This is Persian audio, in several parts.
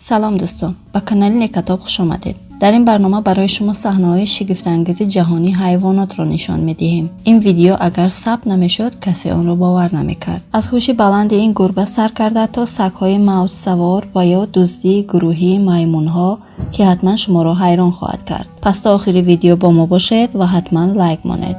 سلام دوستان، به کانال نکاتاپ خوش آمدید. در این برنامه برای شما صحنه‌های شگفت‌انگیز جهانی حیوانات را نشان می‌دهیم. این ویدیو اگر ثبت نمی‌شد کسی آن را باور نمی‌کرد. از هوش بلند این گربه سر کرده تا سگ‌های موج سوار و یا دزدی گروهی میمون‌ها که حتما شما را حیران خواهد کرد. پس تا آخر ویدیو با ما باشید و حتما لایک مانید.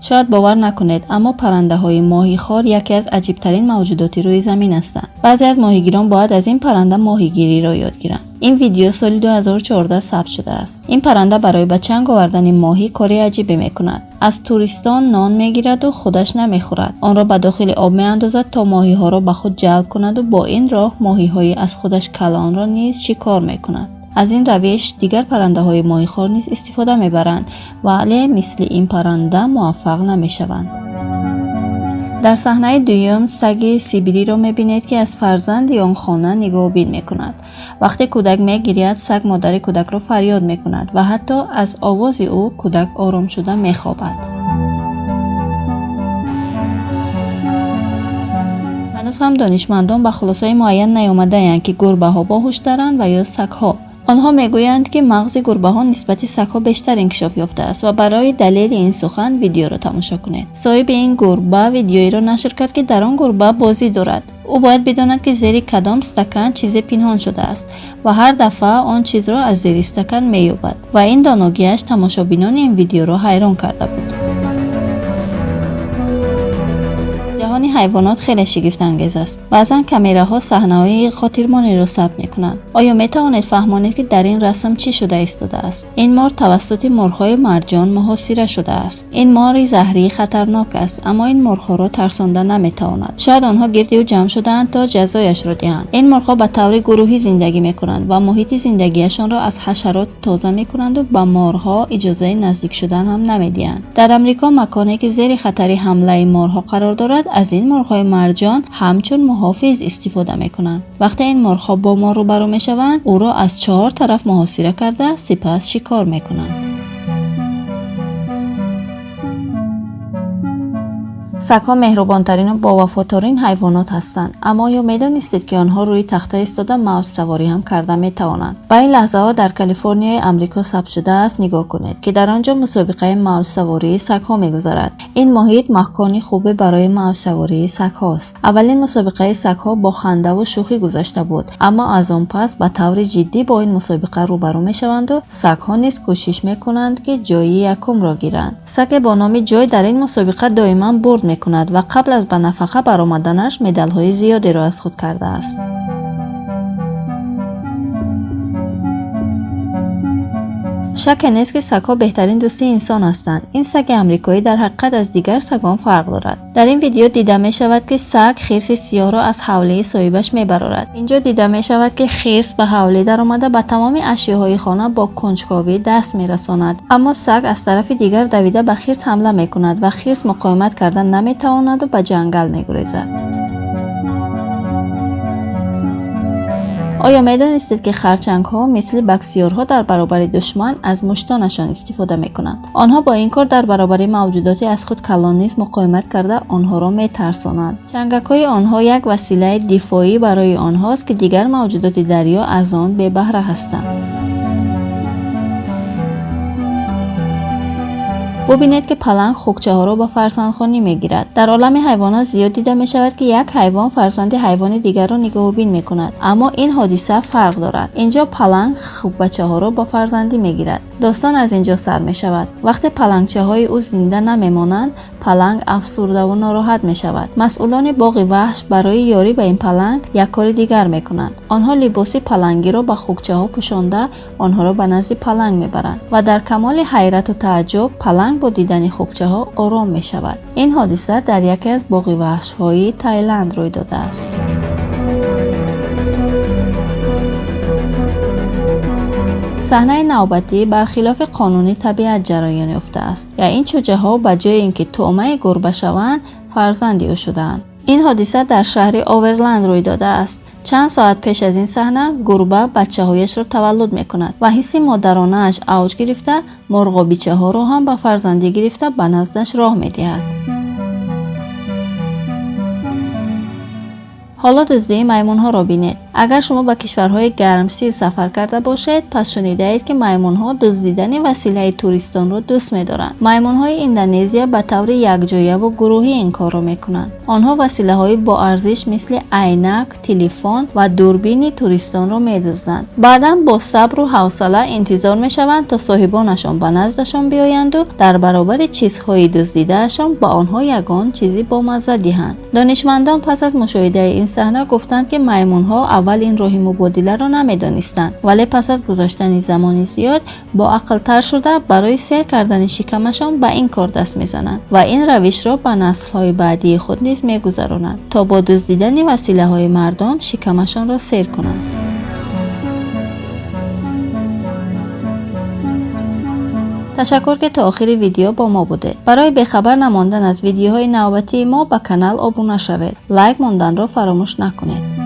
شاید باور نکنید اما پرنده های ماهیخوار یکی از عجیبترین موجودات روی زمین هستند. بعضی از ماهیگیران باید از این پرنده ماهیگیری را یاد گیرند. این ویدیو سال 2014 ثبت شده است. این پرنده برای به چنگ آوردن ماهی کار عجیبی میکند. از توریستان نان میگیرد و خودش نمیخورد. آن را به داخل آب میاندازد تا ماهی ها را به خود جلب کند و با این راه ماهی های از خودش کلان را نیز شکار میکند. از این روش دیگر پرنده های ماهیخوار نیز استفاده میبرند ولی مثل این پرنده موفق نمیشوند. در صحنه دوم سگ سیبری را میبینید که از فرزند آن خانه نگاه بین میکند. وقتی کودک میگرید سگ مادر کودک را فریاد میکند و حتی از آواز او کودک آرام شده میخوابد. هنوز هم دانشمندان به خلاصه معین نیامده اند که گربه ها باهوش دارند و یا سگ ها. آنها میگویند که مغز گربه ها نسبت سگ ها بیشتر انکشاف یافته است و برای دلیل این سخن ویدیو را تماشا کنید. صاحب این گربه ویدیویی را نشر کرد که در آن گربه بازی دارد. او باید بداند که زیر کدام استکان چیزی پنهان شده است و هر دفعه آن چیز را از زیر استکان مییابد و این دانایی‌اش تماشابینان این ویدیو را حیران کرده بود. جهان حیوانات خیلی شگفت انگیز است. بعضا کامراها صحنه‌های خاطرمانی را ثبت می‌کنند. آیا می‌توانید فهمانید که در این رسم چی شده ایستاده است؟ این مار توسط مرغ‌های مرجان محاصره شده است. این مار زهری خطرناک است اما این مرغ‌ها را ترسانده نمی‌تواند. شاید آنها گردی او جمع شده‌اند تا جزایش را دهند. این مرغ‌ها به طور گروهی زندگی می‌کنند و محیط زندگیشان را از حشرات تازه می‌کنند و به مارها اجازه نزدیک شدن هم نمی‌دهند. در آمریکا مکانی که زیر خطر حمله مارها قرار دارد از این مرغ‌های مرجان همچون محافظ استفاده می‌کنند. وقتی این مرغ‌ها با مار روبرو می‌شوند او را از 4 طرف محاصره کرده سپس شکار می‌کنند. سگ‌ها مهربان‌ترین و باوفاترین حیوانات هستند اما آیا می‌دانستید که آنها روی تخته ایستاده موج سواری هم کرده می‌توانند؟ به این لحظه‌ها در کالیفرنیا آمریکا ثبت شده است. نگاه کنید که در آنجا مسابقه موج سواری سگ‌ها می‌گذرد. این محیط مکانی خوب برای موج سواری سگ‌هاست. اولین مسابقه سگ‌ها با خنده و شوخی گذشته بود اما از آن پس به طور جدی با این مسابقه روبرو می‌شوند و سگ‌ها نیز کوشش می‌کنند که جای یکم را گیرند. سگ با نام جای در این مسابقه دائما برد میکند و قبل از به نفقه برآمدنش مدال های زیادی را از خود کرده است. شک نیست که سگ‌ها بهترین دوستی انسان هستند. این سگ آمریکایی در حقیقت از دیگر سگان فرق دارد. در این ویدیو دیده می شود که سگ خرس سیاه را از حوله صاحبش می برارد. اینجا دیده می شود که خرس به حوله در آمده به تمام اشیاءهای خانه با کنجکاوی دست می رساند. اما سگ از طرف دیگر دویده به خرس حمله می کند و خرس مقاومت کردن نمی تواند و به جنگل می گریزد. آیا می‌دانستید که خرچنگ‌ها مثل بکسیارها در برابر دشمن از مشتانشان استفاده می‌کنند؟ آنها با این کار در برابر موجوداتی از خود کلان نیز مقاومت کرده آنها را می‌ترسانند. چنگک‌های آنها یک وسیله دفاعی برای آنهاست که دیگر موجودات دریا از آن بی بهره هستند. ببینید که پلنگ خوکچه ها را با فرزندخوانی میگیرد. در عالم حیوانات زیاد دیده می شود که یک حیوان فرزند حیوان دیگر را نگاه بین می کند اما این حادثه فرق دارد. اینجا پلنگ خوکبچه ها را با فرزندی میگیرد. داستان از اینجا سر می شود. وقتی پلنگچه های او زنده نمی مانند پلنگ افسرده و ناراحت می شود. مسئولان باغ وحش برای یاری به این پلنگ یک کار دیگر می کنند. آنها لباس پلنگی را با خوکچه ها پوشانده آنها را به نزد پلنگ می برند و در کمال حیرت و تعجب پلنگ با دیدن خوکچه ها آرام می شود. این حادثه در یکی از باغ وحش های تایلند روی داده است. صحنه نوبتی برخلاف قانونی طبیعت جریان یافته است. یعنی این چوچه ها به جای اینکه طعمه گربه شوند فرزندی او شدند. این حادثه در شهر آورلند روی داده است. چند ساعت پیش از این صحنه گربه بچه‌هایش را تولد می‌کند و حس مادرانه‌اش اوج گرفته مرغ و بیچه‌ها را هم به فرزندی گرفته به نزدش راه می‌دهد. حالا دزدی میمون‌ها را بینید. اگر شما به کشورهای گرمسیر سفر کرده باشید پس شنیده اید که میمون‌ها دزدیدن وسیله توریستان را دوست می‌دارند. میمون‌های اندونزیا به طور یکجایی و گروهی این کار را می‌کنند. آنها وسیله‌های با ارزش مثل عینک، تلفن و دوربین توریستان را می‌دزدند. بعداً با صبر و حوصله انتظار می‌شوند تا صاحبانشان به نزدشان بیایند و در برابر چیزهای دزدیده‌شان به آنها یگان چیزی بامزه دهند. دانشمندان پس از مشاهده این صحنه گفتند که میمون‌ها اول این راه مبادله را نمی‌دانستند، ولی پس از گذشتن زمانی زیاد با عقل‌تر شده برای سیر کردن شکمشان به این کار دست می‌زنند و این روش را به نسل‌های بعدی خود نیز می‌گذرانند تا با دزدیدن وسیله‌های مردم شکمشان را سیر کنند. تشکر که تا آخر ویدیو با ما بوده. برای بخبر نماندن از ویدیوهای نوبتی ما به کانال ابونه شوید. لایک ماندن را فراموش نکنید.